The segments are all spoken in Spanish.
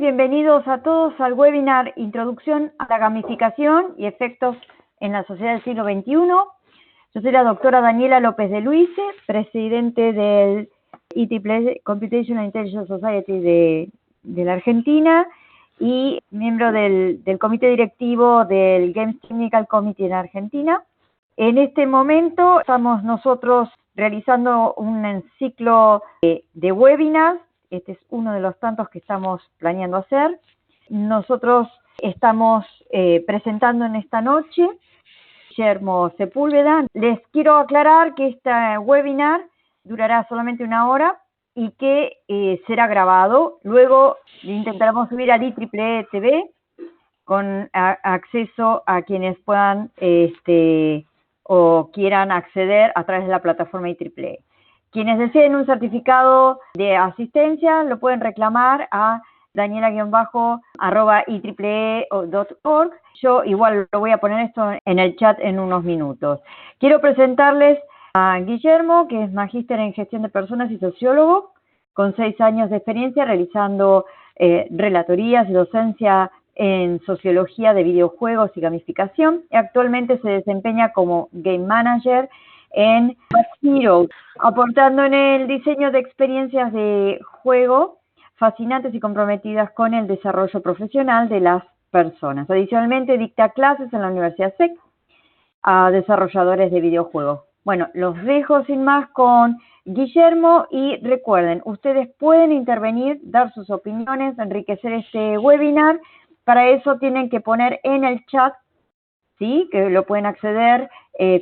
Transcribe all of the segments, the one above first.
Bienvenidos a todos al webinar Introducción a la gamificación y efectos en la sociedad del siglo XXI. Yo soy la doctora Daniela López de Luise, presidente del IEEE Computational Intelligence Society de la Argentina y miembro del comité directivo del Games Technical Committee en Argentina. En este momento estamos nosotros realizando un ciclo de webinars. Este es uno de los tantos que estamos planeando hacer. Nosotros estamos presentando en esta noche Guillermo Sepúlveda. Les quiero aclarar que este webinar durará solamente 1 hora y que será grabado. Luego intentaremos subir al IEEE TV con acceso a quienes puedan o quieran acceder a través de la plataforma IEEE. Quienes deseen un certificado de asistencia lo pueden reclamar a daniela_IEEE.org. Yo igual lo voy a poner esto en el chat en unos minutos. Quiero presentarles a Guillermo, que es magíster en gestión de personas y sociólogo, con 6 años de experiencia realizando relatorías y docencia en sociología de videojuegos y gamificación. Actualmente se desempeña como Game Manager en Heroes, aportando en el diseño de experiencias de juego fascinantes y comprometidas con el desarrollo profesional de las personas. Adicionalmente dicta clases en la Universidad SEC a desarrolladores de videojuegos. Bueno, los dejo sin más con Guillermo y recuerden, ustedes pueden intervenir, dar sus opiniones, enriquecer este webinar. Para eso tienen que poner en el chat, ¿sí? Que lo pueden acceder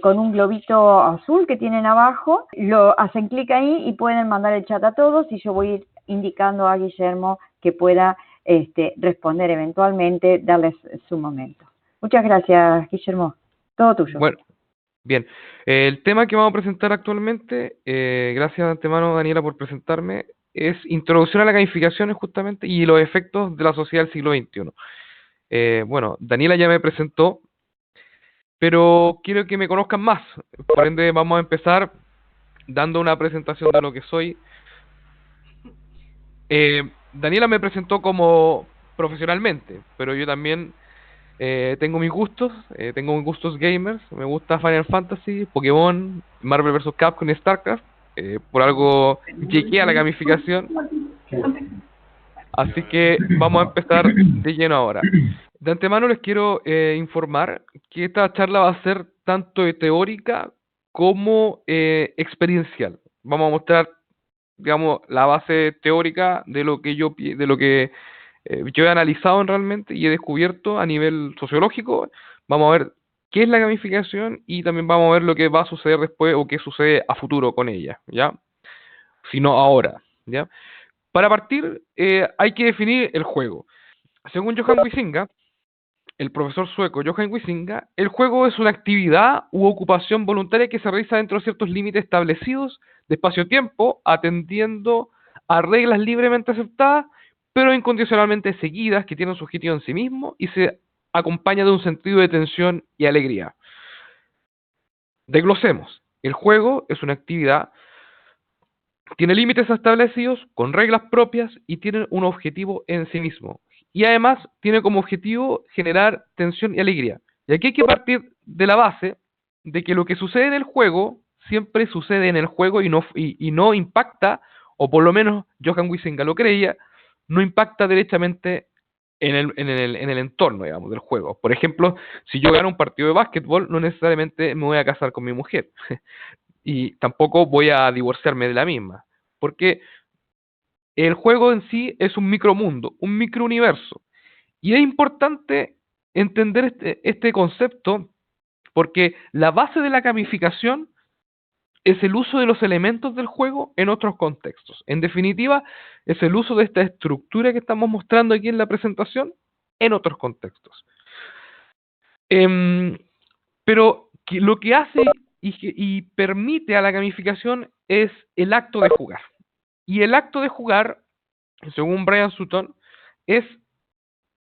con un globito azul que tienen abajo, lo hacen clic ahí y pueden mandar el chat a todos y yo voy a ir indicando a Guillermo que pueda responder eventualmente, darles su momento. Muchas gracias, Guillermo. Todo tuyo. Bueno, bien. El tema que vamos a presentar actualmente, gracias de antemano, Daniela, por presentarme, es introducción a la gamificación justamente y los efectos de la sociedad del siglo XXI. Bueno, Daniela ya me presentó, pero quiero que me conozcan más. Por ende, vamos a empezar dando una presentación de lo que soy. Daniela me presentó como profesionalmente, pero yo también tengo mis gustos, tengo mis gustos gamers. Me gusta Final Fantasy, Pokémon, Marvel vs. Capcom y StarCraft. Por algo llegué a la gamificación. Así que vamos a empezar de lleno ahora. De antemano les quiero informar que esta charla va a ser tanto teórica como experiencial. Vamos a mostrar, digamos, la base teórica de lo que yo he analizado realmente y he descubierto a nivel sociológico. Vamos a ver qué es la gamificación y también vamos a ver lo que va a suceder después o qué sucede a futuro con ella, ¿ya? Si no ahora, ¿ya? Para partir, hay que definir el juego. Según Johan Huizinga, el profesor sueco Johan Huizinga, el juego es una actividad u ocupación voluntaria que se realiza dentro de ciertos límites establecidos de espacio-tiempo, atendiendo a reglas libremente aceptadas, pero incondicionalmente seguidas, que tienen su objetivo en sí mismo y se acompaña de un sentido de tensión y alegría. Desglosemos. El juego es una actividad, tiene límites establecidos, con reglas propias y tiene un objetivo en sí mismo. Y además tiene como objetivo generar tensión y alegría. Y aquí hay que partir de la base de que lo que sucede en el juego siempre sucede en el juego y no impacta, o por lo menos Johan Huizinga lo creía, no impacta directamente en el entorno, digamos, del juego. Por ejemplo, si yo gano un partido de básquetbol, no necesariamente me voy a casar con mi mujer. Y tampoco voy a divorciarme de la misma. Porque el juego en sí es un micromundo, un microuniverso. Y es importante entender este concepto porque la base de la gamificación es el uso de los elementos del juego en otros contextos. En definitiva, es el uso de esta estructura que estamos mostrando aquí en la presentación en otros contextos. Pero lo que hace y permite a la gamificación es el acto de jugar. Y el acto de jugar, según Brian Sutton, es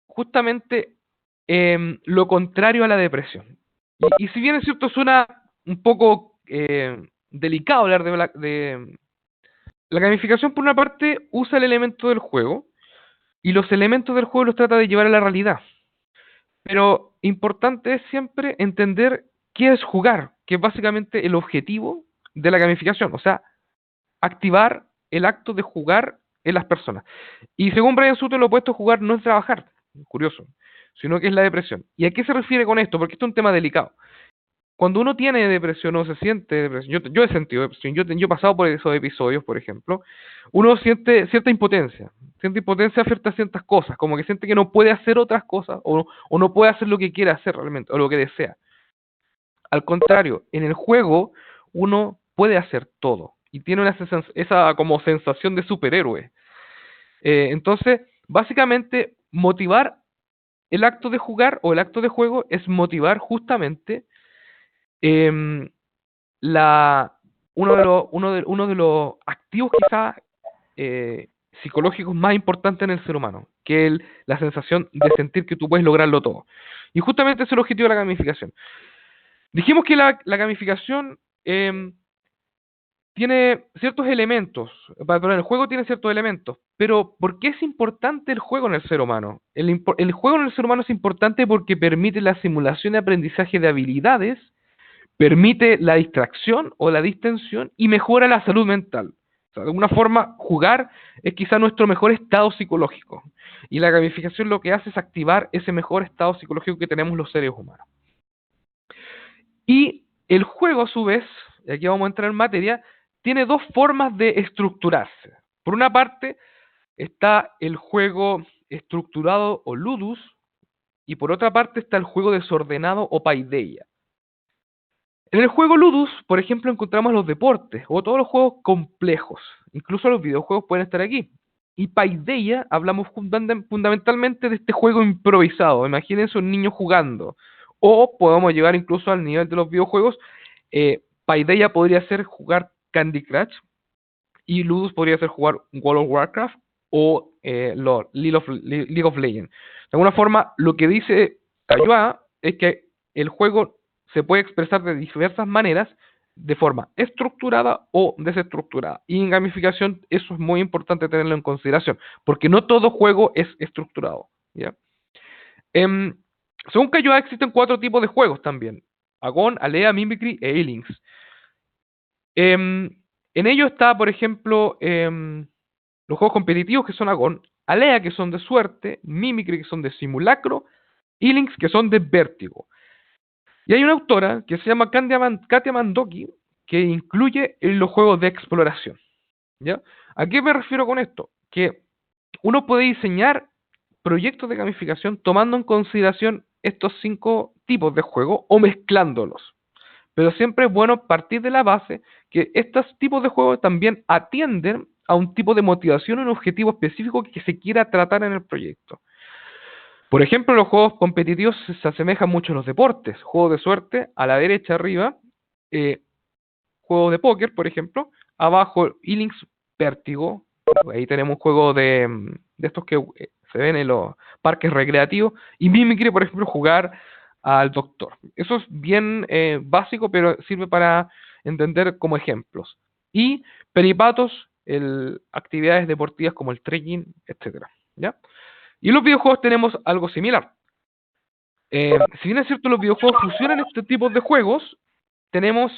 justamente lo contrario a la depresión. Y si bien es cierto, suena un poco delicado hablar de la gamificación, por una parte, usa el elemento del juego y los elementos del juego los trata de llevar a la realidad. Pero importante es siempre entender qué es jugar, que es básicamente el objetivo de la gamificación, o sea, activar el acto de jugar en las personas. Y según Brian Sutton, lo opuesto a jugar no es trabajar, curioso, sino que es la depresión. ¿Y a qué se refiere con esto? Porque esto es un tema delicado. Cuando uno tiene depresión o se siente depresión, yo he sentido depresión, yo he pasado por esos episodios, por ejemplo, uno siente cierta impotencia frente a ciertas cosas, como que siente que no puede hacer otras cosas o no puede hacer lo que quiere hacer realmente o lo que desea. Al contrario, en el juego uno puede hacer todo y tiene esa como sensación de superhéroe. Entonces, básicamente, motivar el acto de jugar o el acto de juego es motivar justamente em, uno de los activos quizás psicológicos más importantes en el ser humano, que es la sensación de sentir que tú puedes lograrlo todo. Y justamente ese es el objetivo de la gamificación. Dijimos que la gamificación tiene ciertos elementos, perdón, el juego tiene ciertos elementos, pero ¿por qué es importante el juego en el ser humano? El juego en el ser humano es importante porque permite la simulación y aprendizaje de habilidades, permite la distracción o la distensión y mejora la salud mental. O sea, de alguna forma, jugar es quizá nuestro mejor estado psicológico. Y la gamificación lo que hace es activar ese mejor estado psicológico que tenemos los seres humanos. Y el juego, a su vez, y aquí vamos a entrar en materia, tiene dos formas de estructurarse. Por una parte, está el juego estructurado o ludus, y por otra parte está el juego desordenado o paideia. En el juego ludus, por ejemplo, encontramos los deportes o todos los juegos complejos. Incluso los videojuegos pueden estar aquí. Y paideia, hablamos fundamentalmente de este juego improvisado. Imagínense un niño jugando. O podemos llegar incluso al nivel de los videojuegos. Paideia podría ser jugar Candy Crush. Y ludus podría ser jugar World of Warcraft o League of Legends. De alguna forma, lo que dice Cayoa es que el juego se puede expresar de diversas maneras, de forma estructurada o desestructurada. Y en gamificación eso es muy importante tenerlo en consideración, porque no todo juego es estructurado, ¿ya? Según Cayoa existen 4 tipos de juegos también: Agon, Alea, Mimicry e E-Links. En ello está, por ejemplo, los juegos competitivos, que son Agon, Alea, que son de suerte, Mimicry, que son de simulacro, E-Links, que son de vértigo. Y hay una autora que se llama Katia Mandoki, que incluye los juegos de exploración, ¿ya? ¿A qué me refiero con esto? Que uno puede diseñar proyectos de gamificación tomando en consideración estos 5 tipos de juego o mezclándolos. Pero siempre es bueno partir de la base que estos tipos de juegos también atienden a un tipo de motivación o un objetivo específico que se quiera tratar en el proyecto. Por ejemplo, los juegos competitivos se asemejan mucho a los deportes. Juego de suerte, a la derecha arriba, juego de póker, por ejemplo, abajo E-Links, vértigo. Ahí tenemos un juego de estos que se ven en los parques recreativos. Y Mimicry, por ejemplo, jugar al doctor. Eso es bien básico, pero sirve para entender como ejemplos. Y peripatos, actividades deportivas como el trekking, etcétera, ¿ya? Y en los videojuegos tenemos algo similar. Si bien es cierto, los videojuegos fusionan este tipo de juegos, tenemos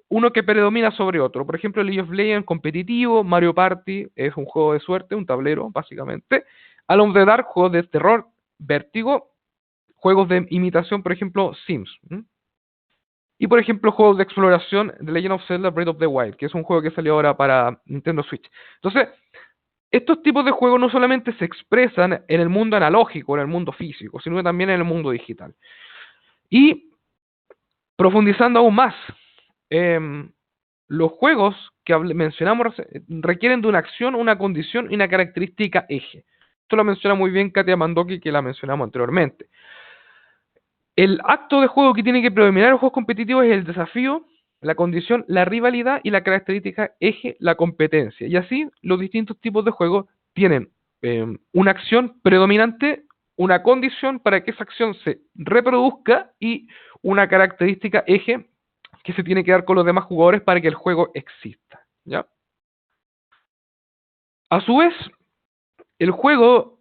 uno que predomina sobre otro. Por ejemplo, League of Legends competitivo, Mario Party es un juego de suerte, un tablero, básicamente. Alone in the Dark, juegos de terror, vértigo, juegos de imitación, por ejemplo, Sims. Y por ejemplo, juegos de exploración, The Legend of Zelda Breath of the Wild, que es un juego que salió ahora para Nintendo Switch. Entonces, estos tipos de juegos no solamente se expresan en el mundo analógico, en el mundo físico, sino también en el mundo digital. Y profundizando aún más, los juegos que mencionamos requieren de una acción, una condición y una característica eje. Esto lo menciona muy bien Katia Mandoki, que la mencionamos anteriormente. El acto de juego que tiene que predominar en los juegos competitivos es el desafío, la condición, la rivalidad, y la característica eje, la competencia. Y así los distintos tipos de juegos tienen una acción predominante, una condición para que esa acción se reproduzca y una característica eje que se tiene que dar con los demás jugadores para que el juego exista, ¿ya? A su vez, el juego,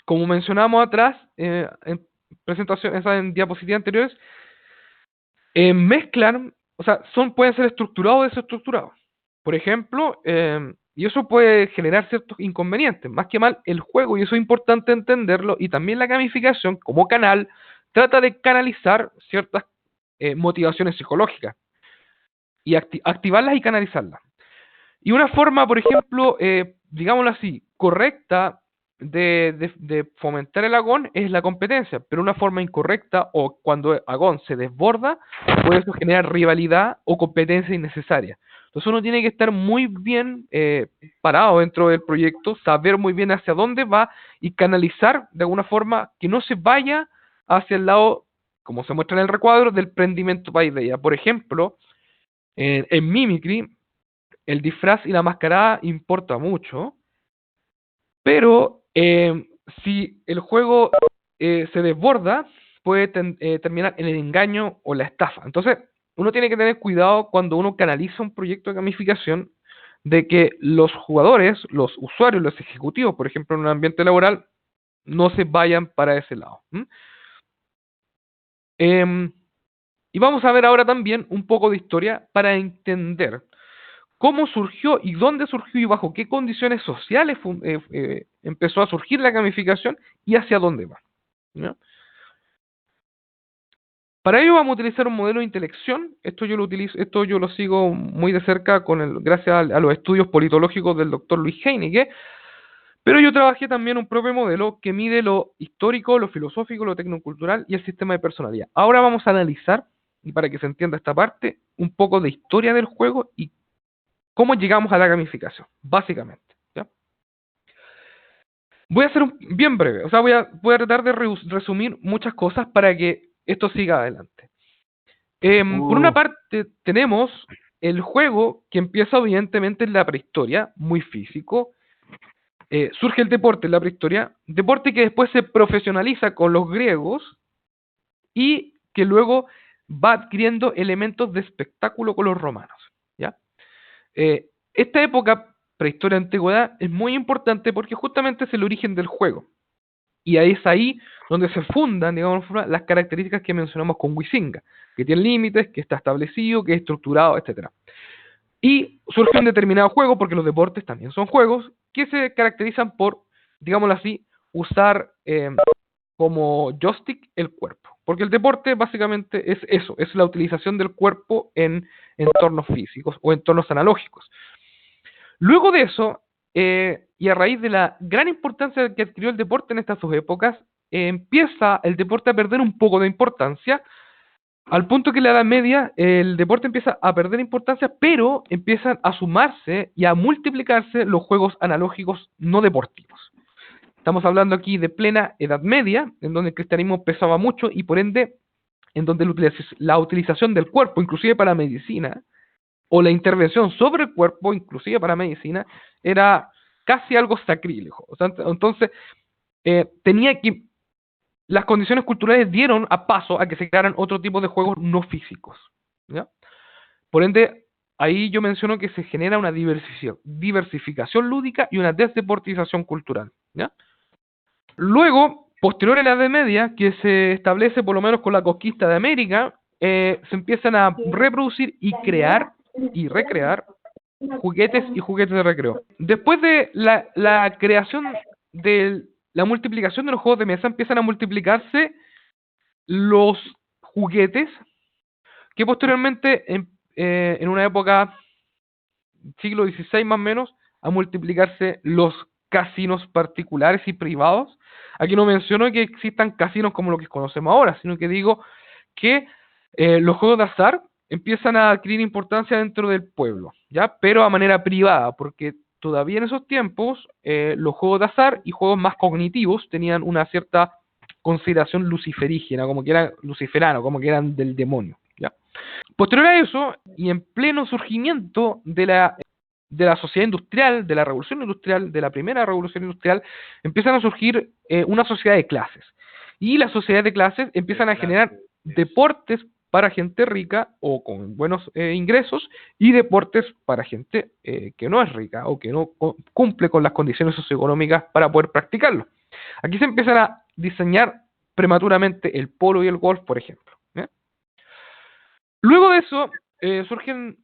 como mencionamos atrás, en presentación, en diapositivas anteriores, mezclan, o sea, pueden ser estructurados o desestructurados. Por ejemplo, y eso puede generar ciertos inconvenientes. Más que mal, el juego, y eso es importante entenderlo, y también la gamificación como canal, trata de canalizar ciertas motivaciones psicológicas y activarlas y canalizarlas. Y una forma, por ejemplo, digámoslo así, correcta de fomentar el agón es la competencia, pero una forma incorrecta o cuando el agón se desborda, puede eso generar rivalidad o competencia innecesaria. Entonces uno tiene que estar muy bien parado dentro del proyecto, saber muy bien hacia dónde va y canalizar de alguna forma que no se vaya hacia el lado, como se muestra en el recuadro, del prendimiento para idea. Por ejemplo, en Mimicry, el disfraz y la mascarada importa mucho, pero si el juego se desborda, puede terminar en el engaño o la estafa. Entonces, uno tiene que tener cuidado cuando uno canaliza un proyecto de gamificación de que los jugadores, los usuarios, los ejecutivos, por ejemplo, en un ambiente laboral, no se vayan para ese lado. Y vamos a ver ahora también un poco de historia para entender cómo surgió y dónde surgió y bajo qué condiciones sociales empezó a surgir la gamificación y hacia dónde va. ¿Ya? Para ello vamos a utilizar un modelo de intelección. Esto yo lo sigo muy de cerca gracias a los estudios politológicos del doctor Luis Heinecke, pero yo trabajé también un propio modelo que mide lo histórico, lo filosófico, lo tecnocultural y el sistema de personalidad. Ahora vamos a analizar, y para que se entienda esta parte, un poco de historia del juego y cómo llegamos a la gamificación, básicamente. ¿Ya? Voy a ser bien breve, o sea, voy a tratar de resumir muchas cosas para que esto siga adelante. Por una parte, tenemos el juego que empieza evidentemente en la prehistoria, muy físico. Surge el deporte en la prehistoria, deporte que después se profesionaliza con los griegos y que luego va adquiriendo elementos de espectáculo con los romanos. ¿Ya? Esta época, prehistoria antigüedad, es muy importante porque justamente es el origen del juego. Y ahí es ahí donde se fundan, digamos, las características que mencionamos con Huizinga, que tiene límites, que está establecido, que es estructurado, etc. Y surge un determinado juego, porque los deportes también son juegos, que se caracterizan por, digámoslo así, usar como joystick el cuerpo. Porque el deporte básicamente es eso, es la utilización del cuerpo en entornos físicos o entornos analógicos. Luego de eso, y a raíz de la gran importancia que adquirió el deporte en estas dos épocas, empieza el deporte a perder un poco de importancia, al punto que en la Edad Media el deporte empieza a perder importancia, pero empiezan a sumarse y a multiplicarse los juegos analógicos no deportivos. Estamos hablando aquí de plena Edad Media, en donde el cristianismo pesaba mucho y por ende, en donde la utilización del cuerpo, inclusive para medicina, o la intervención sobre el cuerpo, inclusive para medicina, era casi algo sacrílego. O sea, entonces, las condiciones culturales dieron paso a que se crearan otro tipo de juegos no físicos. ¿Ya? Por ende, ahí yo menciono que se genera una diversificación lúdica y una desdeportización cultural. ¿Ya? Luego, posterior a la Edad Media, que se establece por lo menos con la conquista de América, se empiezan a reproducir y crear y recrear juguetes y juguetes de recreo. Después de la creación de la multiplicación de los juegos de mesa, empiezan a multiplicarse los juguetes que posteriormente en una época siglo XVI más o menos a multiplicarse los casinos particulares y privados. Aquí no menciono que existan casinos como lo que conocemos ahora, sino que digo que los juegos de azar empiezan a adquirir importancia dentro del pueblo, ¿ya? Pero a manera privada, porque todavía en esos tiempos los juegos de azar y juegos más cognitivos tenían una cierta consideración luciferígena, como que eran luciferano, como que eran del demonio, ¿ya? Posterior a eso, y en pleno surgimiento de la sociedad industrial, de la revolución industrial, de la primera revolución industrial, empiezan a surgir una sociedad de clases. Y las sociedades de clases empiezan a generar deportes para gente rica o con buenos ingresos, y deportes para gente que no es rica o que no cumple con las condiciones socioeconómicas para poder practicarlo. Aquí se empiezan a diseñar prematuramente el polo y el golf, por ejemplo. Luego de eso, surgen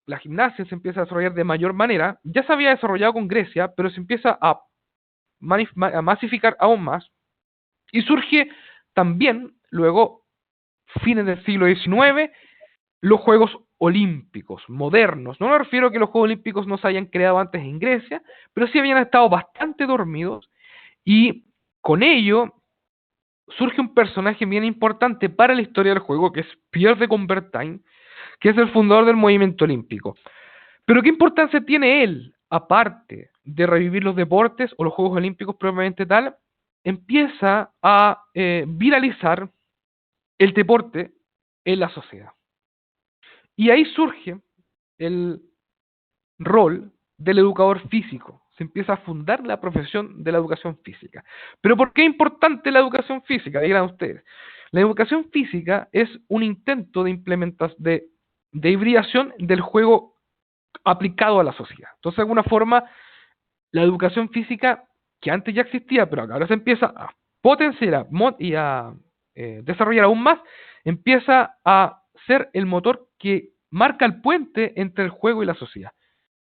la gimnasia, se empieza a desarrollar de mayor manera. Ya se había desarrollado con Grecia, pero se empieza a masificar aún más. Y surge también, luego, fines del siglo XIX, los Juegos Olímpicos modernos. No me refiero a que los Juegos Olímpicos no se hayan creado antes en Grecia, pero sí habían estado bastante dormidos, y con ello surge un personaje bien importante para la historia del juego, que es Pierre de Coubertin, que es el fundador del movimiento olímpico. Pero ¿qué importancia tiene él, aparte de revivir los deportes o los Juegos Olímpicos propiamente tal? Empieza a viralizar el deporte en la sociedad. Y ahí surge el rol del educador físico. Se empieza a fundar la profesión de la educación física. ¿Pero por qué es importante la educación física? Dirán ustedes. La educación física es un intento de implementación, de hibridación del juego aplicado a la sociedad. Entonces, de alguna forma, la educación física, que antes ya existía, pero ahora se empieza a potenciar y a desarrollar aún más, empieza a ser el motor que marca el puente entre el juego y la sociedad.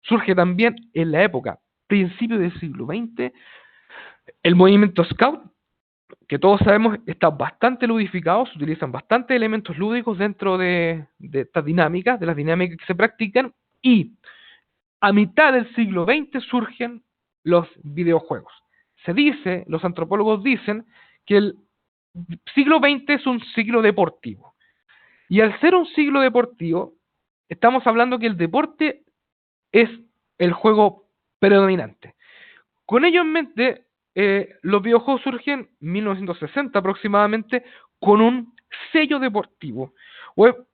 Surge también en la época, principio del siglo XX, el movimiento Scout, que todos sabemos está bastante ludificado, se utilizan bastantes elementos lúdicos dentro de estas dinámicas, de las dinámicas que se practican, y a mitad del siglo XX surgen los videojuegos. Se dice, los antropólogos dicen, que el siglo XX es un siglo deportivo. Y al ser un siglo deportivo, estamos hablando que el deporte es el juego predominante. Con ello en mente, los videojuegos surgen en 1960 aproximadamente con un sello deportivo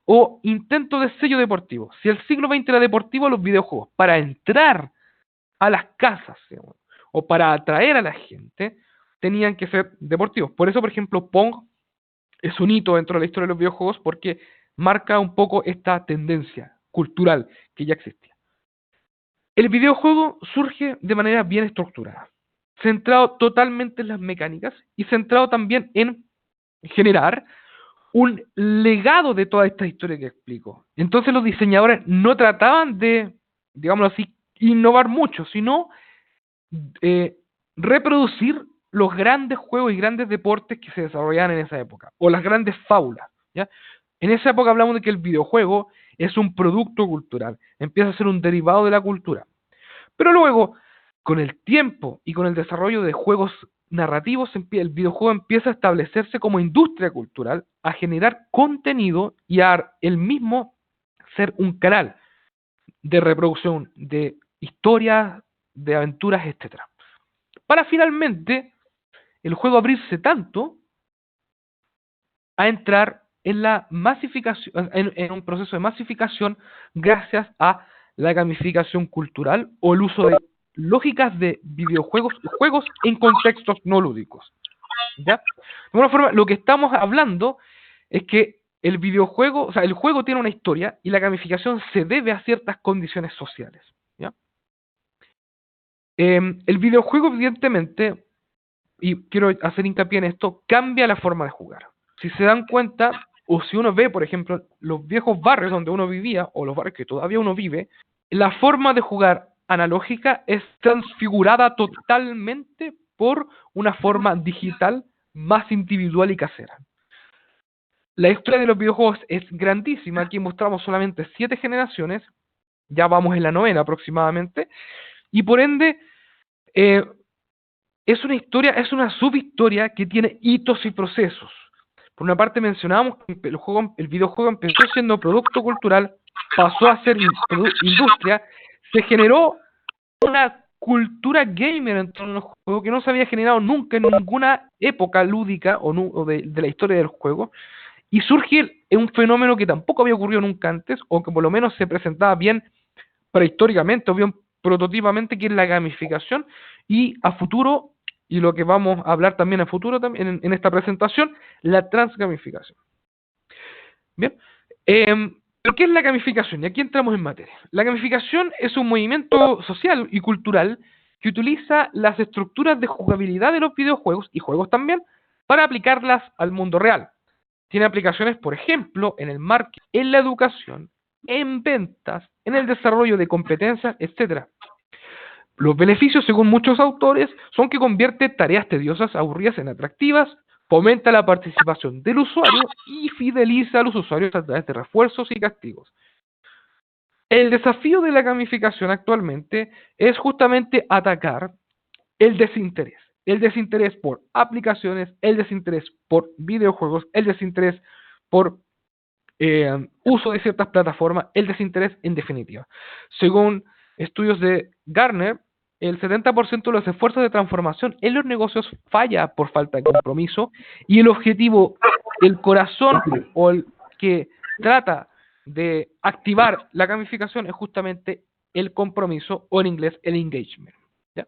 o intento de sello deportivo. Si el siglo XX era deportivo, los videojuegos, para entrar a las casas, digamos, o para atraer a la gente, tenían que ser deportivos. Por eso, por ejemplo, Pong es un hito dentro de la historia de los videojuegos, porque marca un poco esta tendencia cultural que ya existía. El videojuego surge de manera bien estructurada, centrado totalmente en las mecánicas y centrado también en generar un legado de toda esta historia que explico. Entonces los diseñadores no trataban de, digámoslo así, innovar mucho, sino reproducir los grandes juegos y grandes deportes que se desarrollaban en esa época, o las grandes fábulas, ¿ya? En esa época hablamos de que el videojuego es un producto cultural, empieza a ser un derivado de la cultura. Pero luego, con el tiempo y con el desarrollo de juegos narrativos, el videojuego empieza a establecerse como industria cultural, a generar contenido y a él mismo ser un canal de reproducción de historias, de aventuras, etc. Para finalmente el juego abrirse tanto a entrar en la masificación, en un proceso de masificación gracias a la gamificación cultural o el uso de lógicas de videojuegos, juegos en contextos no lúdicos. ¿Ya? De alguna forma, lo que estamos hablando es que el videojuego, o sea, el juego tiene una historia y la gamificación se debe a ciertas condiciones sociales. ¿Ya? El videojuego, evidentemente, y quiero hacer hincapié en esto, cambia la forma de jugar. Si se dan cuenta, o si uno ve, por ejemplo, los viejos barrios donde uno vivía, o los barrios que todavía uno vive, la forma de jugar analógica es transfigurada totalmente por una forma digital más individual y casera. La historia de los videojuegos es grandísima. Aquí mostramos solamente 7 generaciones, ya vamos en la 9ª aproximadamente, y por ende es una historia, es una subhistoria que tiene hitos y procesos. Por una parte mencionábamos que el videojuego empezó siendo producto cultural, pasó a ser industria, se generó una cultura gamer en torno al juego que no se había generado nunca en ninguna época lúdica o de la historia del juego, y surge un fenómeno que tampoco había ocurrido nunca antes, o que por lo menos se presentaba bien prehistóricamente o bien prototipamente, que es la gamificación, y a futuro, y lo que vamos a hablar también a futuro en esta presentación, la transgamificación. Bien. ¿Pero qué es la gamificación? Y aquí entramos en materia. La gamificación es un movimiento social y cultural que utiliza las estructuras de jugabilidad de los videojuegos y juegos también para aplicarlas al mundo real. Tiene aplicaciones, por ejemplo, en el marketing, en la educación, en ventas, en el desarrollo de competencias, etc. Los beneficios, según muchos autores, son que convierte tareas tediosas, aburridas en atractivas, fomenta la participación del usuario y fideliza a los usuarios a través de refuerzos y castigos. El desafío de la gamificación actualmente es justamente atacar el desinterés por aplicaciones, el desinterés por videojuegos, el desinterés por uso de ciertas plataformas, el desinterés en definitiva. Según estudios de Gartner, el 70% de los esfuerzos de transformación en los negocios falla por falta de compromiso y el objetivo, el corazón o el que trata de activar la gamificación es justamente el compromiso o en inglés el engagement. ¿Ya?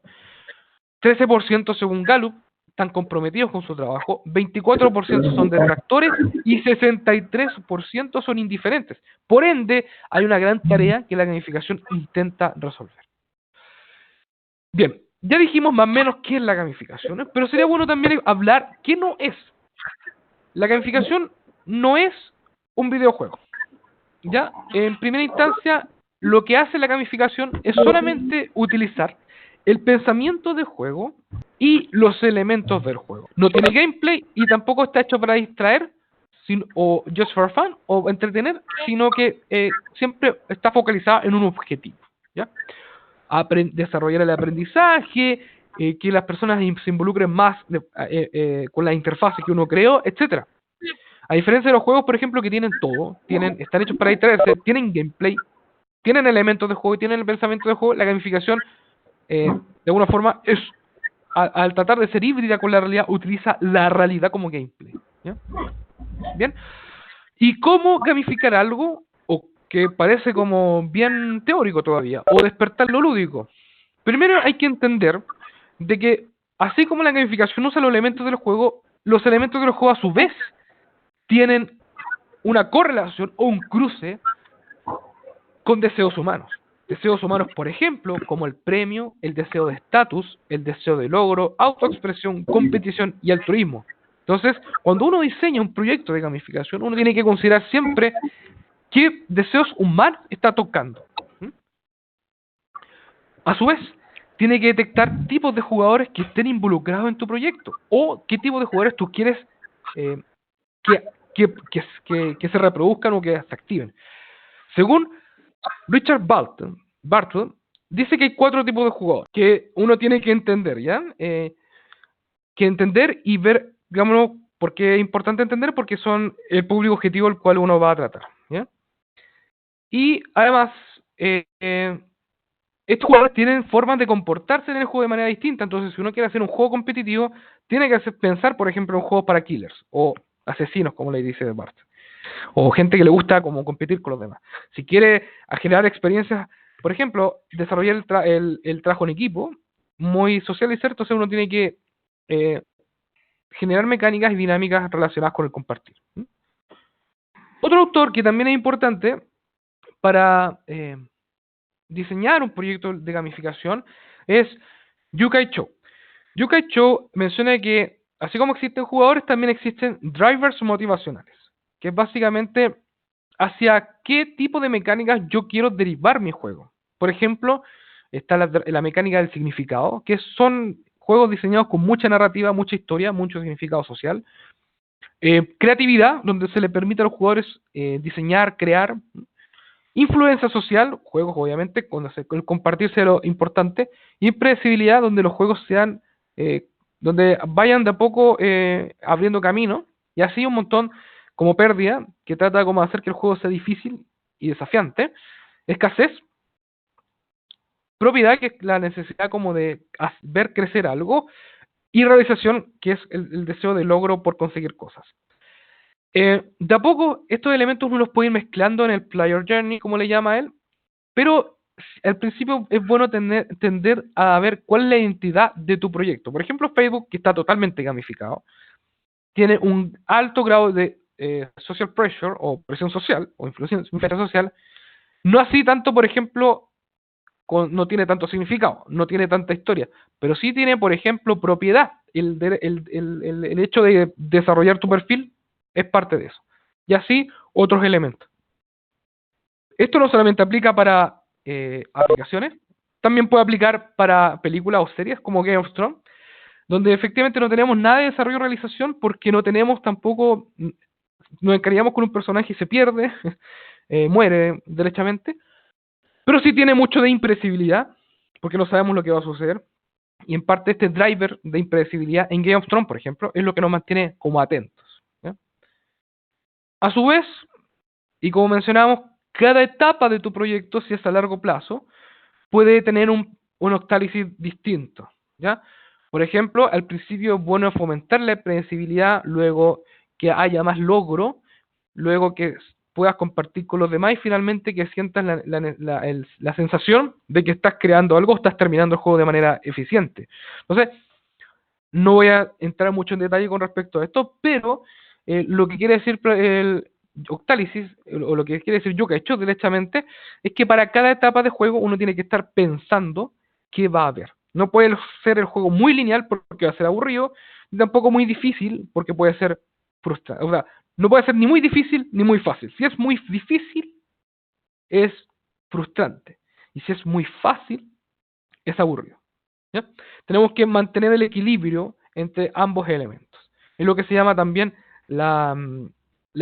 13% según Gallup están comprometidos con su trabajo, 24% son detractores y 63% son indiferentes. Por ende, hay una gran tarea que la gamificación intenta resolver. Bien, ya dijimos más o menos qué es la gamificación, ¿eh? Pero sería bueno también hablar qué no es. La gamificación no es un videojuego. ¿Ya? En primera instancia, lo que hace la gamificación es solamente utilizar el pensamiento de juego y los elementos del juego. No tiene gameplay y tampoco está hecho para distraer o just for fun o entretener, sino que siempre está focalizada en un objetivo. ¿Ya? Desarrollar el aprendizaje, que las personas se involucren más con la interfaz que uno creó, etcétera. A diferencia de los juegos, por ejemplo, que tienen todo, están hechos para distraerse, tienen gameplay, tienen elementos de juego y tienen el pensamiento de juego, la gamificación, de alguna forma, al tratar de ser híbrida con la realidad, utiliza la realidad como gameplay. ¿Ya? Bien. ¿Y cómo gamificar algo o que parece como bien teórico todavía, o despertar lo lúdico? Primero hay que entender de que, así como la gamificación usa los elementos del juego, los elementos del juego a su vez tienen una correlación o un cruce con deseos humanos. Deseos humanos, por ejemplo, como el premio, el deseo de estatus, el deseo de logro, autoexpresión, competición y altruismo. Entonces, cuando uno diseña un proyecto de gamificación, uno tiene que considerar siempre qué deseos humanos está tocando. A su vez, tiene que detectar tipos de jugadores que estén involucrados en tu proyecto o qué tipo de jugadores tú quieres que se reproduzcan o que se activen. Según Richard Bartle dice que hay 4 tipos de jugadores que uno tiene que entender, ¿ya? Que entender y ver, digámoslo, porque es importante entender porque son el público objetivo al cual uno va a tratar, ¿ya? Y además, estos jugadores tienen formas de comportarse en el juego de manera distinta, entonces si uno quiere hacer un juego competitivo, tiene que pensar, por ejemplo, en juegos para killers o asesinos, como le dice Bart, o gente que le gusta como competir con los demás. Si quiere generar experiencias, por ejemplo, desarrollar el trabajo en equipo, muy social y cierto, uno tiene que generar mecánicas y dinámicas relacionadas con el compartir. Otro autor que también es importante para diseñar un proyecto de gamificación es Yu-Kai Cho. Yu-Kai Cho menciona que así como existen jugadores, también existen drivers motivacionales, que es básicamente hacia qué tipo de mecánicas yo quiero derivar mi juego. Por ejemplo, está la mecánica del significado, que son juegos diseñados con mucha narrativa, mucha historia, mucho significado social. Creatividad, donde se le permite a los jugadores diseñar, crear. Influencia social, juegos obviamente, cuando compartirse lo importante. Y impredecibilidad, donde los juegos sean, donde vayan de a poco abriendo camino. Y así un montón, como pérdida, que trata como de hacer que el juego sea difícil y desafiante. Escasez, propiedad, que es la necesidad como de ver crecer algo. Y realización, que es el deseo de logro por conseguir cosas. De a poco, estos elementos uno los puede ir mezclando en el player journey, como le llama él, pero al principio es bueno tender a ver cuál es la identidad de tu proyecto. Por ejemplo, Facebook, que está totalmente gamificado, tiene un alto grado de social pressure o presión social o influencia social, no así tanto, por ejemplo, no tiene tanto significado, no tiene tanta historia, pero sí tiene, por ejemplo, propiedad. El hecho de desarrollar tu perfil es parte de eso. Y así otros elementos. Esto no solamente aplica para aplicaciones, también puede aplicar para películas o series como Game of Thrones, donde efectivamente no tenemos nada de desarrollo o realización porque no tenemos tampoco, nos encariñamos con un personaje y se pierde, muere derechamente, pero sí tiene mucho de impredecibilidad, porque no sabemos lo que va a suceder, y en parte este driver de impredecibilidad en Game of Thrones, por ejemplo, es lo que nos mantiene como atentos, ¿ya? A su vez, y como mencionamos, cada etapa de tu proyecto, si es a largo plazo, puede tener un octálisis distinto, ¿ya? Por ejemplo, al principio es bueno fomentar la predecibilidad, luego que haya más logro, luego que puedas compartir con los demás y finalmente que sientas la sensación de que estás creando algo o estás terminando el juego de manera eficiente. Entonces, no voy a entrar mucho en detalle con respecto a esto, pero lo que quiere decir el octálisis, o lo que quiere decir Yokai-Cho directamente, es que para cada etapa de juego uno tiene que estar pensando qué va a haber. No puede ser el juego muy lineal porque va a ser aburrido, ni tampoco muy difícil porque puede ser frustrante. O sea, no puede ser ni muy difícil ni muy fácil. Si es muy difícil, es frustrante. Y si es muy fácil, es aburrido, ¿ya? Tenemos que mantener el equilibrio entre ambos elementos. Es lo que se llama también la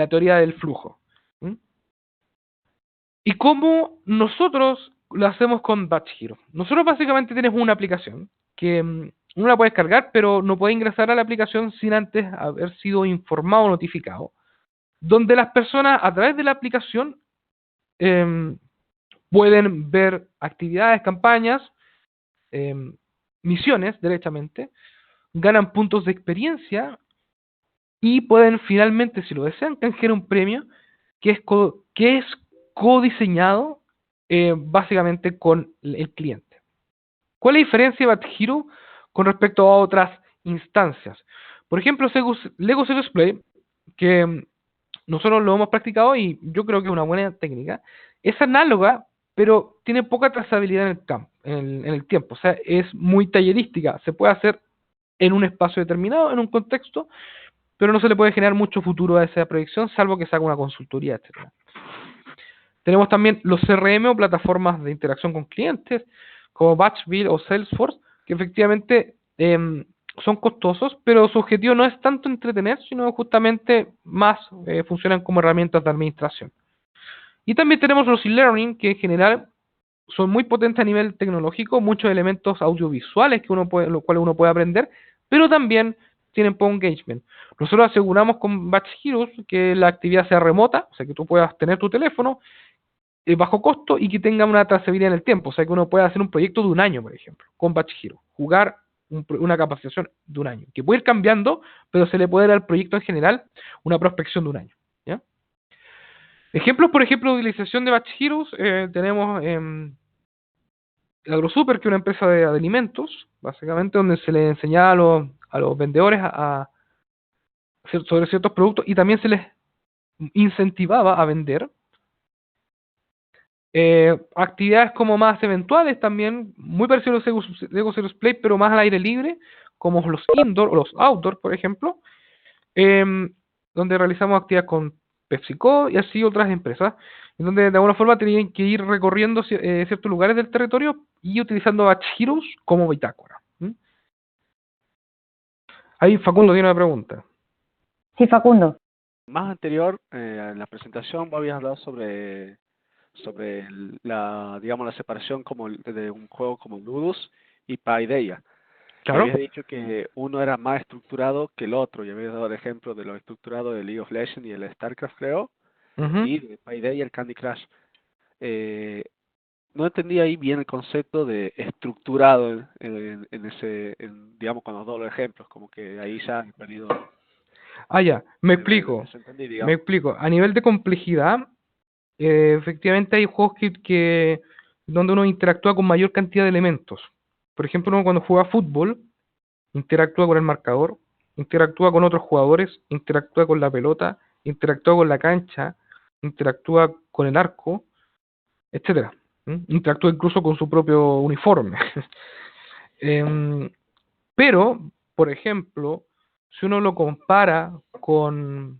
teoría del flujo. ¿Mm? ¿Y cómo nosotros lo hacemos con Batch Hero? Nosotros básicamente tenemos una aplicación que uno la puede descargar, pero no puede ingresar a la aplicación sin antes haber sido informado o notificado, donde las personas a través de la aplicación em, pueden ver actividades, campañas, misiones, derechamente, ganan puntos de experiencia y pueden finalmente, si lo desean, canjear un premio que es codiseñado básicamente con el cliente. ¿Cuál es la diferencia de Bat Hero con respecto a otras instancias? Por ejemplo, Lego Serious Play, que nosotros lo hemos practicado y yo creo que es una buena técnica, es análoga, pero tiene poca trazabilidad en el campo, en el tiempo. O sea, es muy tallerística. Se puede hacer en un espacio determinado, en un contexto, pero no se le puede generar mucho futuro a esa proyección, salvo que se haga una consultoría, etcétera. Tenemos también los CRM o plataformas de interacción con clientes, como Batchville o Salesforce, que efectivamente son costosos, pero su objetivo no es tanto entretener, sino justamente más funcionan como herramientas de administración. Y también tenemos los e-learning, que en general son muy potentes a nivel tecnológico, muchos elementos audiovisuales los cuales uno puede aprender, pero también tienen poco engagement. Nosotros aseguramos con Batch Heroes que la actividad sea remota, o sea que tú puedas tener tu teléfono bajo costo y que tenga una trazabilidad en el tiempo, o sea que uno pueda hacer un proyecto de un año, por ejemplo, con Batch Hero, jugar una capacitación de un año, que puede ir cambiando, pero se le puede dar al proyecto en general una prospección de un año, ¿ya? Ejemplos, por ejemplo, de utilización de Batch Heroes, tenemos AgroSuper, que es una empresa de alimentos, básicamente, donde se les enseñaba a los vendedores sobre ciertos productos y también se les incentivaba a vender. Actividades como más eventuales también, muy parecidos a los Lego Serious Play, pero más al aire libre, como los indoor o los outdoor, por ejemplo, donde realizamos actividades con PepsiCo y así otras empresas, en donde de alguna forma tenían que ir recorriendo ciertos lugares del territorio y utilizando Batch Heroes como bitácora. Ahí Facundo tiene una pregunta. Sí, Facundo. Más anterior, en la presentación, vos habías hablado sobre digamos, la separación de un juego como Ludus y Paideia. Claro. Habías dicho que uno era más estructurado que el otro, y habías dado el ejemplo de lo estructurado de League of Legends y el StarCraft, creo, y de Paideia y el Candy Crush. No entendí ahí bien el concepto de estructurado digamos, con los dos ejemplos, como que ahí ya he perdido. Ya, me explico. A nivel de complejidad, efectivamente hay juegos donde uno interactúa con mayor cantidad de elementos. Por ejemplo, uno cuando juega fútbol, interactúa con el marcador, interactúa con otros jugadores, interactúa con la pelota, interactúa con la cancha, interactúa con el arco, etcétera. Interactúa incluso con su propio uniforme. Pero, por ejemplo, si uno lo compara con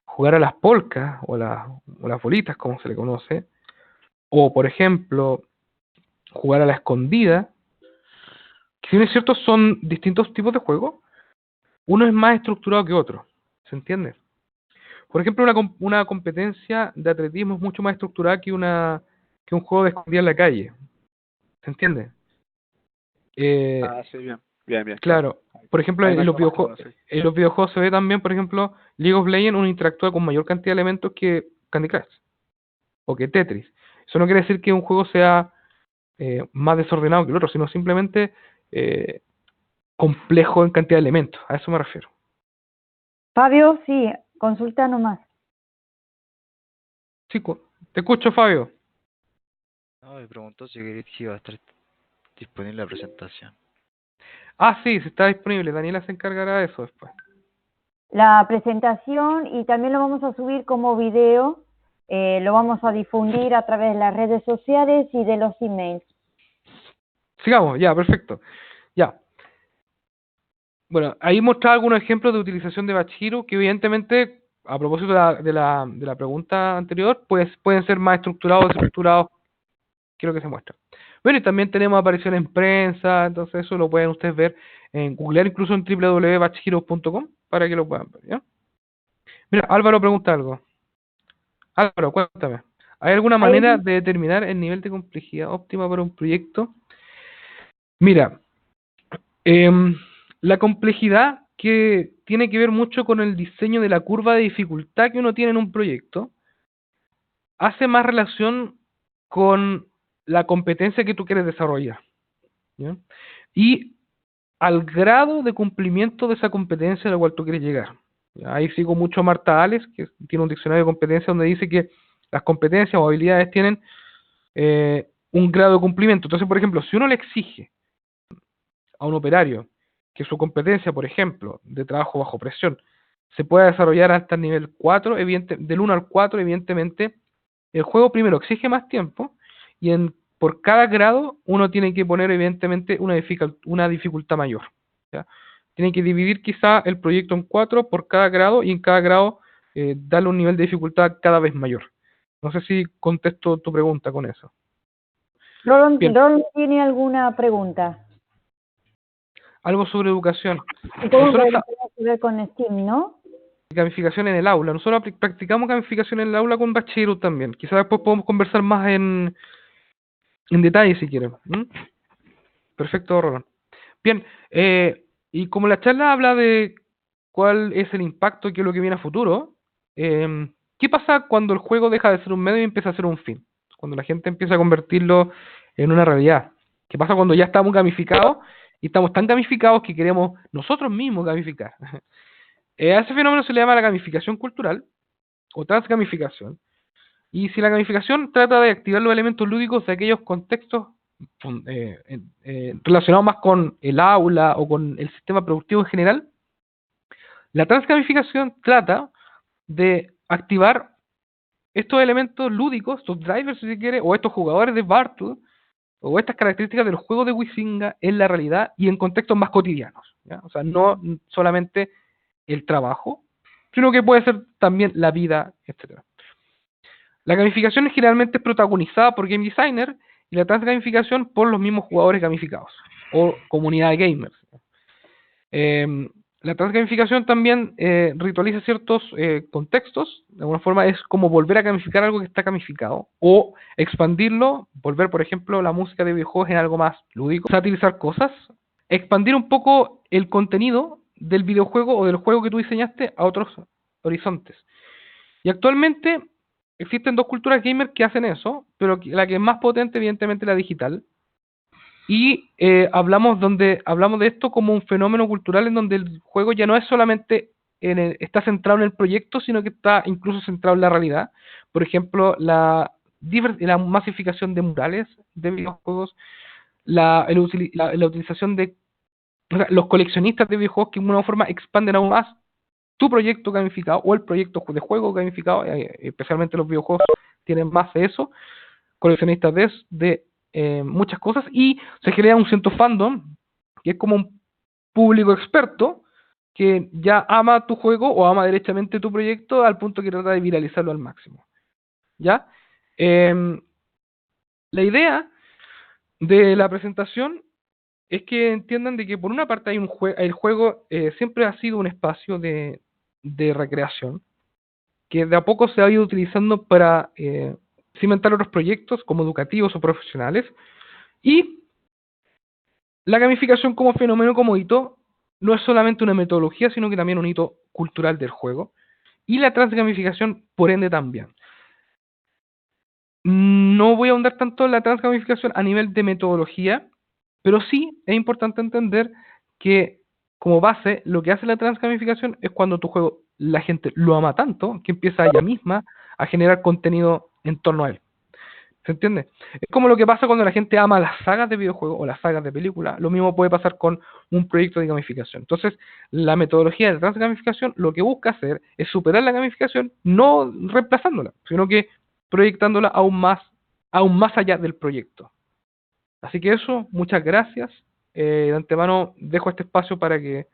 jugar a las polcas o las bolitas, como se le conoce, o por ejemplo, jugar a la escondida, que si bien es cierto son distintos tipos de juego, uno es más estructurado que otro, ¿se entiende? Por ejemplo, una competencia de atletismo es mucho más estructurada que un juego de escondida en la calle, ¿se entiende? Sí, bien, bien, bien. Claro, por ejemplo, Ahí me en los quedó más videojuegos, claro, sí. en los videojuegos se ve también, por ejemplo, League of Legends, uno interactúa con mayor cantidad de elementos que Candy Crush o que Tetris. Eso no quiere decir que un juego sea más desordenado que el otro, sino simplemente complejo en cantidad de elementos. A eso me refiero. Fabio, sí, consulta nomás. Sí, te escucho, Fabio. No, me preguntó si iba a estar disponible la presentación. Ah, sí, si está disponible. Daniela se encargará de eso después. La presentación, y también lo vamos a subir como video, lo vamos a difundir a través de las redes sociales y de los emails. Sigamos, ya, perfecto. Ya. Bueno, ahí mostraba algunos ejemplos de utilización de Batch Hero que evidentemente, a propósito de la pregunta anterior, pues pueden ser más estructurados o desestructurados que lo que se muestra. Bueno, y también tenemos apariciones en prensa, entonces eso lo pueden ustedes ver en googlear, incluso en www.batchheroes.com para que lo puedan ver, ¿ya? Mira, Álvaro pregunta algo. Álvaro, cuéntame. ¿Hay alguna manera de determinar el nivel de complejidad óptima para un proyecto? Mira, la complejidad que tiene que ver mucho con el diseño de la curva de dificultad que uno tiene en un proyecto, hace más relación con la competencia que tú quieres desarrollar, ¿ya? Y al grado de cumplimiento de esa competencia a la cual tú quieres llegar. Ahí sigo mucho a Marta Ales, que tiene un diccionario de competencias donde dice que las competencias o habilidades tienen un grado de cumplimiento. Entonces, por ejemplo, si uno le exige a un operario que su competencia, por ejemplo, de trabajo bajo presión, se pueda desarrollar hasta el nivel 4, del 1 al 4, evidentemente, el juego primero exige más tiempo y por cada grado uno tiene que poner, evidentemente, una dificultad mayor, ¿ya? Tiene que dividir quizá el proyecto en 4 por cada grado y en cada grado darle un nivel de dificultad cada vez mayor. No sé si contesto tu pregunta con eso. Roland tiene alguna pregunta. Algo sobre educación. Supongo que tiene que ver con Steam, ¿no? Gamificación en el aula. Nosotros practicamos gamificación en el aula con Batch Hero también. Quizás después podemos conversar más en detalle si quieren. Perfecto, Roland. Bien, y como la charla habla de cuál es el impacto y qué es lo que viene a futuro, ¿qué pasa cuando el juego deja de ser un medio y empieza a ser un fin? Cuando la gente empieza a convertirlo en una realidad. ¿Qué pasa cuando ya estamos gamificados y estamos tan gamificados que queremos nosotros mismos gamificar? A ese fenómeno se le llama la gamificación cultural o transgamificación. Y si la gamificación trata de activar los elementos lúdicos de aquellos contextos relacionados más con el aula o con el sistema productivo en general, la transgamificación trata de activar estos elementos lúdicos, estos drivers si se quiere, o estos jugadores de Bartle, o estas características del juego de Huizinga en la realidad y en contextos más cotidianos, ¿ya? O sea, no solamente el trabajo, sino que puede ser también la vida, etcétera. La gamificación generalmente es protagonizada por game designer y la transgamificación por los mismos jugadores gamificados o comunidad de gamers. La transgamificación también ritualiza ciertos contextos. De alguna forma es como volver a gamificar algo que está gamificado o expandirlo, volver por ejemplo la música de videojuegos en algo más lúdico, satirizar cosas, expandir un poco el contenido del videojuego o del juego que tú diseñaste a otros horizontes. Y actualmente existen dos culturas gamer que hacen eso, pero la que es más potente evidentemente es la digital. Y hablamos de esto como un fenómeno cultural en donde el juego ya no es solamente está centrado en el proyecto, sino que está incluso centrado en la realidad. Por ejemplo, la masificación de murales de videojuegos, la utilización de los coleccionistas de videojuegos que de alguna forma expanden aún más tu proyecto gamificado o el proyecto de juego gamificado, especialmente los videojuegos tienen más de eso, coleccionistas de muchas cosas, y se genera un cierto fandom, que es como un público experto que ya ama tu juego o ama derechamente tu proyecto al punto que trata de viralizarlo al máximo. ¿Ya? La idea de la presentación es que entiendan de que por una parte hay el juego siempre ha sido un espacio de recreación, que de a poco se ha ido utilizando para cimentar otros proyectos como educativos o profesionales, y la gamificación como fenómeno, como hito, no es solamente una metodología, sino que también un hito cultural del juego, y la transgamificación por ende también. No voy a ahondar tanto en la transgamificación a nivel de metodología, pero sí es importante entender que como base lo que hace la transgamificación es cuando tu juego la gente lo ama tanto que empieza ella misma a generar contenido en torno a él. ¿Se entiende? Es como lo que pasa cuando la gente ama las sagas de videojuegos o las sagas de películas. Lo mismo puede pasar con un proyecto de gamificación. Entonces, la metodología de transgamificación lo que busca hacer es superar la gamificación, no reemplazándola, sino que proyectándola aún más allá del proyecto. Así que eso, muchas gracias. De antemano dejo este espacio para que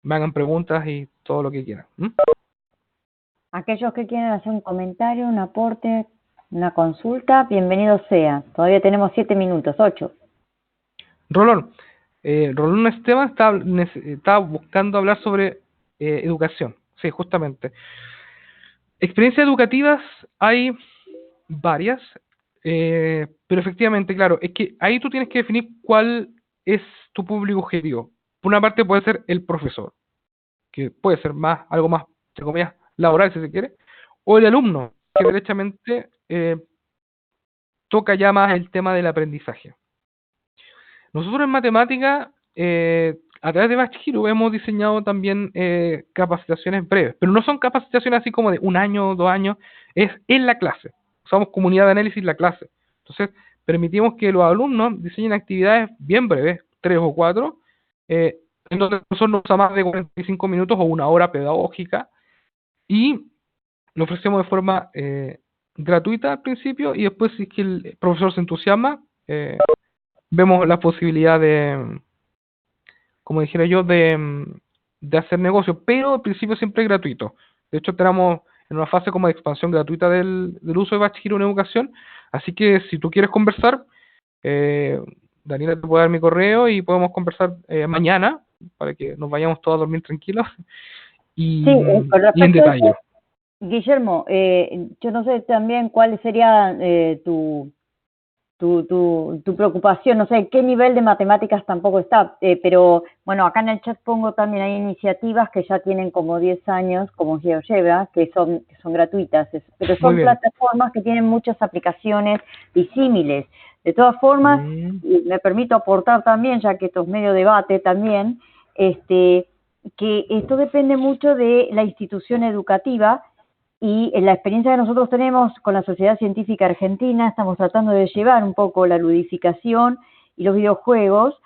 me hagan preguntas y todo lo que quieran. Aquellos que quieran hacer un comentario, un aporte, una consulta, bienvenido sea. Todavía tenemos 7 minutos, 8. Rolón Esteban estaba buscando hablar sobre educación. Sí, justamente. Experiencias educativas hay varias, pero efectivamente, claro, es que ahí tú tienes que definir cuál es tu público objetivo. Por una parte puede ser el profesor, que puede ser algo más, entre comillas, laboral si se quiere, o el alumno, que derechamente toca ya más el tema del aprendizaje. Nosotros en matemática, a través de Batch Hero, hemos diseñado también capacitaciones breves, pero no son capacitaciones así como de 1 año, 2 años, es en la clase. Usamos comunidad de análisis en la clase. Entonces, permitimos que los alumnos diseñen actividades bien breves, 3 o 4, en donde el profesor no usa más de 45 minutos o 1 hora pedagógica, y lo ofrecemos de forma gratuita al principio, y después, si es que el profesor se entusiasma, vemos la posibilidad de, como dijera yo, de hacer negocio, pero al principio siempre es gratuito. De hecho, tenemos en una fase como de expansión gratuita del uso de Batch Hero en educación, así que si tú quieres conversar, Daniela te puede dar mi correo y podemos conversar mañana para que nos vayamos todos a dormir tranquilos y, Sí, con y en respecto a detalle. eso, Guillermo, yo no sé también cuál sería tu preocupación, no sé qué nivel de matemáticas tampoco está, pero bueno, acá en el chat pongo también, hay iniciativas que ya tienen como 10 años, como GeoGebra, que son gratuitas, pero Muy son bien. plataformas que tienen muchas aplicaciones disímiles. De todas formas, me permito aportar también, ya que esto es medio debate también, que esto depende mucho de la institución educativa. Y en la experiencia que nosotros tenemos con la Sociedad Científica Argentina, estamos tratando de llevar un poco la ludificación y los videojuegos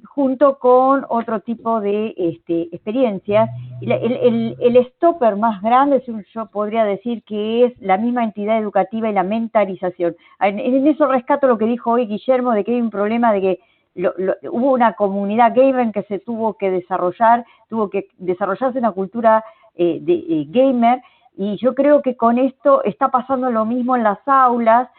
junto con otro tipo de experiencias. Y el stopper más grande, yo podría decir que es la misma entidad educativa y la mentalización. En eso rescato lo que dijo hoy Guillermo, de que hay un problema de que hubo una comunidad gamer que se tuvo que desarrollarse una cultura gamer, y yo creo que con esto está pasando lo mismo en las aulas.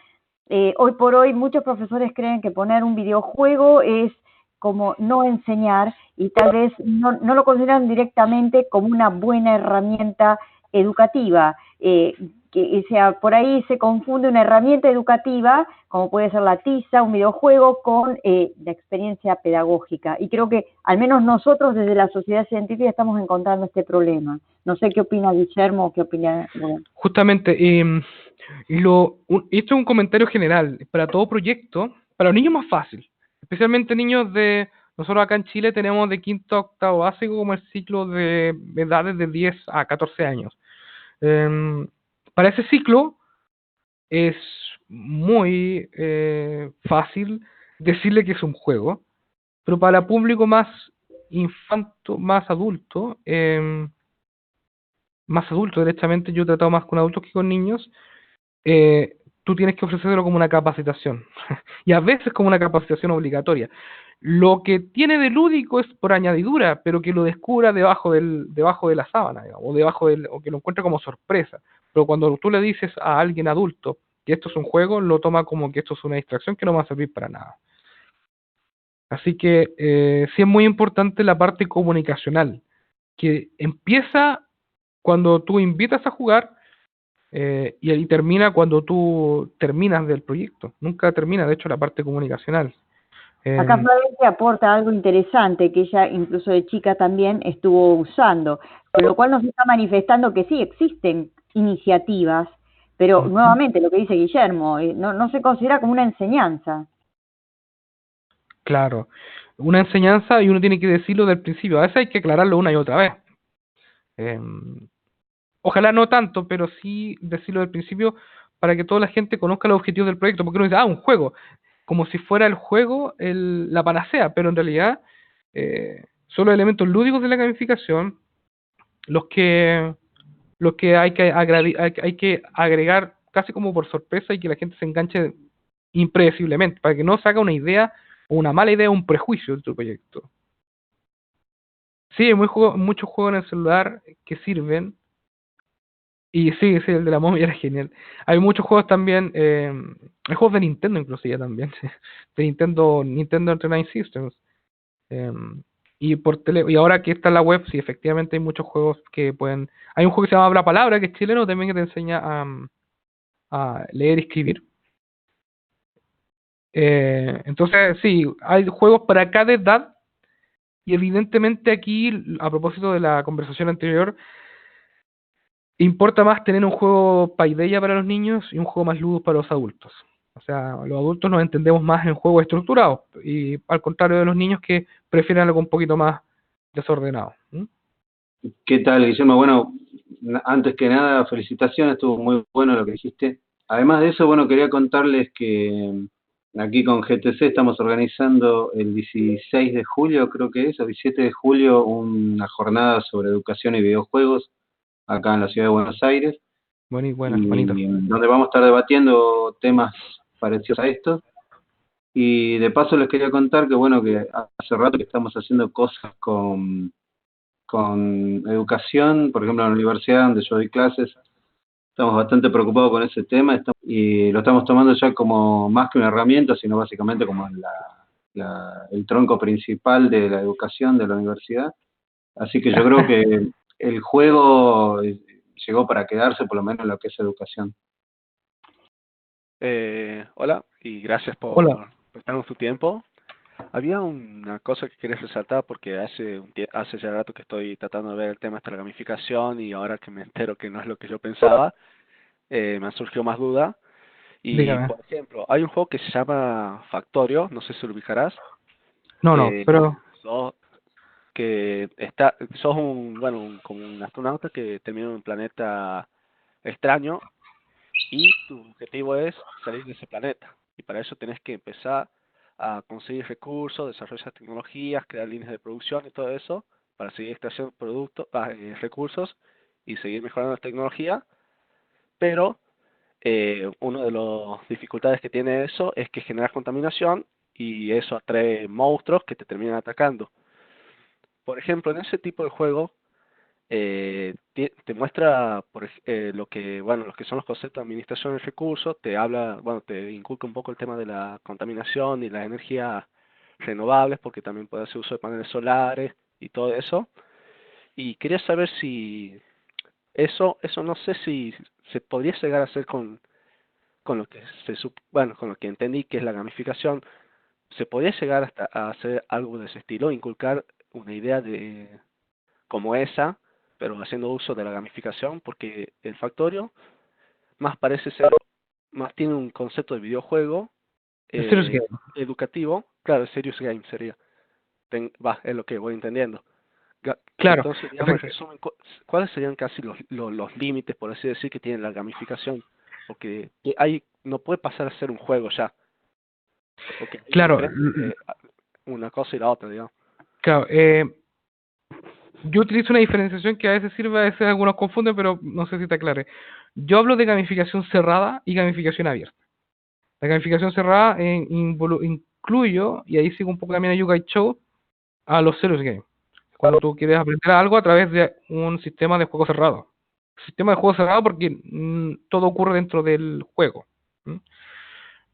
Hoy por hoy muchos profesores creen que poner un videojuego es como no enseñar, y tal vez no lo consideran directamente como una buena herramienta educativa. O sea, por ahí se confunde una herramienta educativa, como puede ser la tiza, un videojuego, con la experiencia pedagógica. Y creo que al menos nosotros desde la sociedad científica estamos encontrando este problema. No sé qué opina Guillermo o qué opina... Bueno. Justamente, esto es un comentario general. Para todo proyecto, para los niños es más fácil. Especialmente niños nosotros acá en Chile tenemos de quinto a octavo básico como el ciclo de edades de 10 a 14 años. Para ese ciclo es muy fácil decirle que es un juego, pero para público más infanto, más adulto, más adulto, directamente yo he tratado más con adultos que con niños, tú tienes que ofrecerlo como una capacitación, y a veces como una capacitación obligatoria. Lo que tiene de lúdico es por añadidura, pero que lo descubra debajo de la sábana, digamos, o que lo encuentre como sorpresa. Pero cuando tú le dices a alguien adulto que esto es un juego, lo toma como que esto es una distracción que no va a servir para nada. Así que sí es muy importante la parte comunicacional, que empieza cuando tú invitas a jugar, y ahí termina cuando tú terminas del proyecto. Nunca termina, de hecho, la parte comunicacional. Acá Florencia aporta algo interesante que ella incluso de chica también estuvo usando, con lo cual nos está manifestando que sí existen iniciativas, pero nuevamente lo que dice Guillermo, no se considera como una enseñanza. Claro, una enseñanza y uno tiene que decirlo del principio. A veces hay que aclararlo una y otra vez. Ojalá no tanto, pero sí decirlo del principio para que toda la gente conozca los objetivos del proyecto, porque uno dice, un juego, como si fuera el juego la panacea, pero en realidad son los elementos lúdicos de la gamificación los que hay que agregar casi como por sorpresa y que la gente se enganche impredeciblemente, para que no se haga una idea o una mala idea o un prejuicio de tu proyecto. Sí, hay muchos juegos en el celular que sirven. Y sí, el de la momia era genial. Hay muchos juegos también, hay juegos de Nintendo inclusive también, de Nintendo Entertainment Systems. eh, y ahora que está en la web, sí, efectivamente hay muchos juegos que pueden... Hay un juego que se llama Habla Palabra, que es chileno, también que te enseña a leer y escribir. Entonces, sí, hay juegos para cada edad, y evidentemente aquí, a propósito de la conversación anterior, importa más tener un juego paideia para los niños y un juego más ludo para los adultos. O sea, los adultos nos entendemos más en juegos estructurados, y al contrario de los niños que prefieren algo un poquito más desordenado. ¿Qué tal, Guillermo? Bueno, antes que nada, felicitaciones, estuvo muy bueno lo que dijiste. Además de eso, bueno, quería contarles que aquí con GTC estamos organizando el 16 de julio, creo que es, o 17 de julio, una jornada sobre educación y videojuegos acá en la ciudad de Buenos Aires. Bonito. Donde vamos a estar debatiendo temas parecidos a estos. Y de paso les quería contar que, bueno, que hace rato que estamos haciendo cosas con educación, por ejemplo, en la universidad donde yo doy clases, estamos bastante preocupados con ese tema y lo estamos tomando ya como más que una herramienta, sino básicamente como el tronco principal de la educación de la universidad. Así que yo creo que el juego llegó para quedarse, por lo menos en lo que es educación. Hola, y gracias por prestarnos tu tiempo. Había una cosa que quería resaltar porque hace ya rato que estoy tratando de ver el tema de la gamificación y ahora que me entero que no es lo que yo pensaba, me han surgido más dudas. Y, Dígame. por ejemplo, hay un juego que se llama Factorio, no sé si lo ubicarás. No, pero... Sos como un astronauta que termina en un planeta extraño y tu objetivo es salir de ese planeta. Y para eso tenés que empezar a conseguir recursos, desarrollar tecnologías, crear líneas de producción y todo eso para seguir extrayendo recursos y seguir mejorando la tecnología. Pero una de las dificultades que tiene eso es que genera contaminación y eso atrae monstruos que te terminan atacando. Por ejemplo, en ese tipo de juego te muestra lo que son los conceptos de administración de recursos, te inculca un poco el tema de la contaminación y las energías renovables, porque también puede hacer uso de paneles solares y todo eso. Y quería saber si eso no sé si se podría llegar a hacer con lo que con lo que entendí que es la gamificación. Se podría llegar hasta a hacer algo de ese estilo, inculcar una idea de como esa, pero haciendo uso de la gamificación, porque el Factorio más tiene un concepto de videojuego Serious Game. educativo, claro, Serious Game sería, es lo que voy entendiendo. Claro. Entonces, digamos, en resumen, ¿cuáles serían casi los límites, por así decir, que tiene la gamificación? Porque no puede pasar a ser un juego ya. Claro. Una cosa y la otra, digamos. Claro, yo utilizo una diferenciación que a veces sirve, a veces algunos confunden, pero no sé si te aclare. Yo hablo de gamificación cerrada y gamificación abierta. La gamificación cerrada incluyo, y ahí sigo un poco también a Yugai Show, a los serious games. Cuando tú quieres aprender algo a través de un sistema de juego cerrado. Sistema de juego cerrado porque todo ocurre dentro del juego. ¿Mm?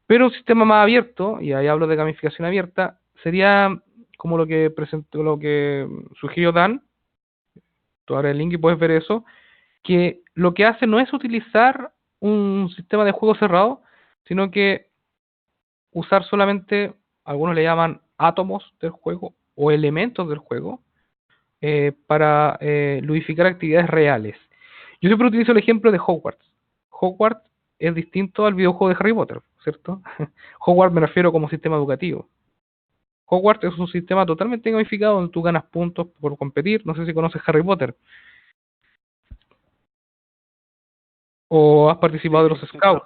Pero un sistema más abierto, y ahí hablo de gamificación abierta, sería como lo que presentó, lo que sugirió Dan. Tú abres el link y puedes ver eso, que lo que hace no es utilizar un sistema de juego cerrado, sino que usar solamente, algunos le llaman átomos del juego o elementos del juego, para ludificar actividades reales. Yo siempre utilizo el ejemplo de Hogwarts. Hogwarts es distinto al videojuego de Harry Potter, ¿cierto? Hogwarts me refiero como sistema educativo. Hogwarts es un sistema totalmente gamificado donde tú ganas puntos por competir. No sé si conoces Harry Potter o has participado de los Scouts.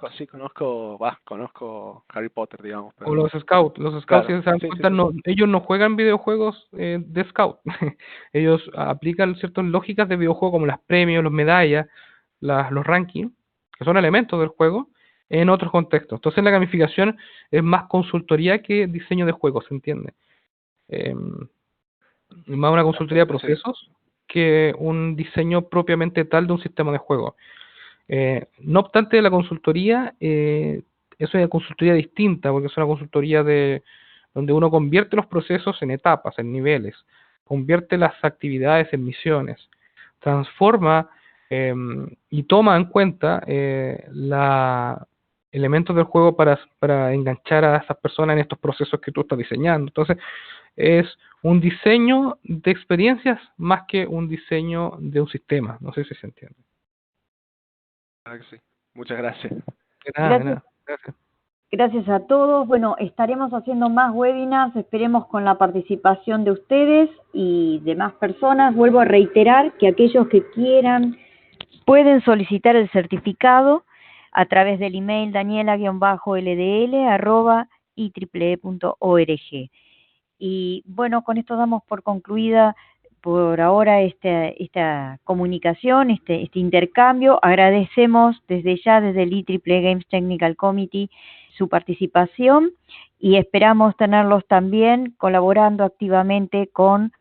Conozco Harry Potter, digamos. O los Scouts. Los Scouts, si se dan cuenta, ellos no juegan videojuegos de Scout. Ellos aplican ciertas lógicas de videojuego como los premios, las medallas, los rankings, que son elementos del juego, en otros contextos. Entonces la gamificación es más consultoría que diseño de juegos, ¿se entiende? Más una consultoría de procesos que un diseño propiamente tal de un sistema de juego. No obstante, la consultoría es una consultoría distinta, porque es una consultoría donde uno convierte los procesos en etapas, en niveles, convierte las actividades en misiones, transforma y toma en cuenta elementos del juego para enganchar a esas personas en estos procesos que tú estás diseñando. Entonces, es un diseño de experiencias más que un diseño de un sistema. No sé si se entiende. Claro que sí. Muchas gracias. Gracias. Gracias a todos. Bueno, estaremos haciendo más webinars, esperemos con la participación de ustedes y de más personas. Vuelvo a reiterar que aquellos que quieran pueden solicitar el certificado a través del email daniela-ldl@ieee.org. Y bueno, con esto damos por concluida por ahora esta comunicación, este intercambio. Agradecemos desde ya, desde el IEEE Games Technical Committee, su participación y esperamos tenerlos también colaborando activamente con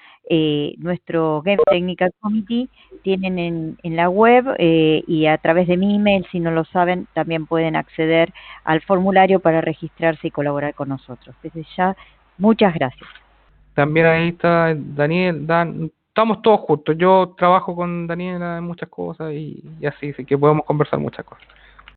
nuestro Games Technical Committee. Tienen en la web y a través de mi email, si no lo saben, también pueden acceder al formulario para registrarse y colaborar con nosotros. Desde ya, muchas gracias. También ahí está Daniel, Dan, estamos todos juntos. Yo trabajo con Daniela en muchas cosas y así que podemos conversar muchas cosas.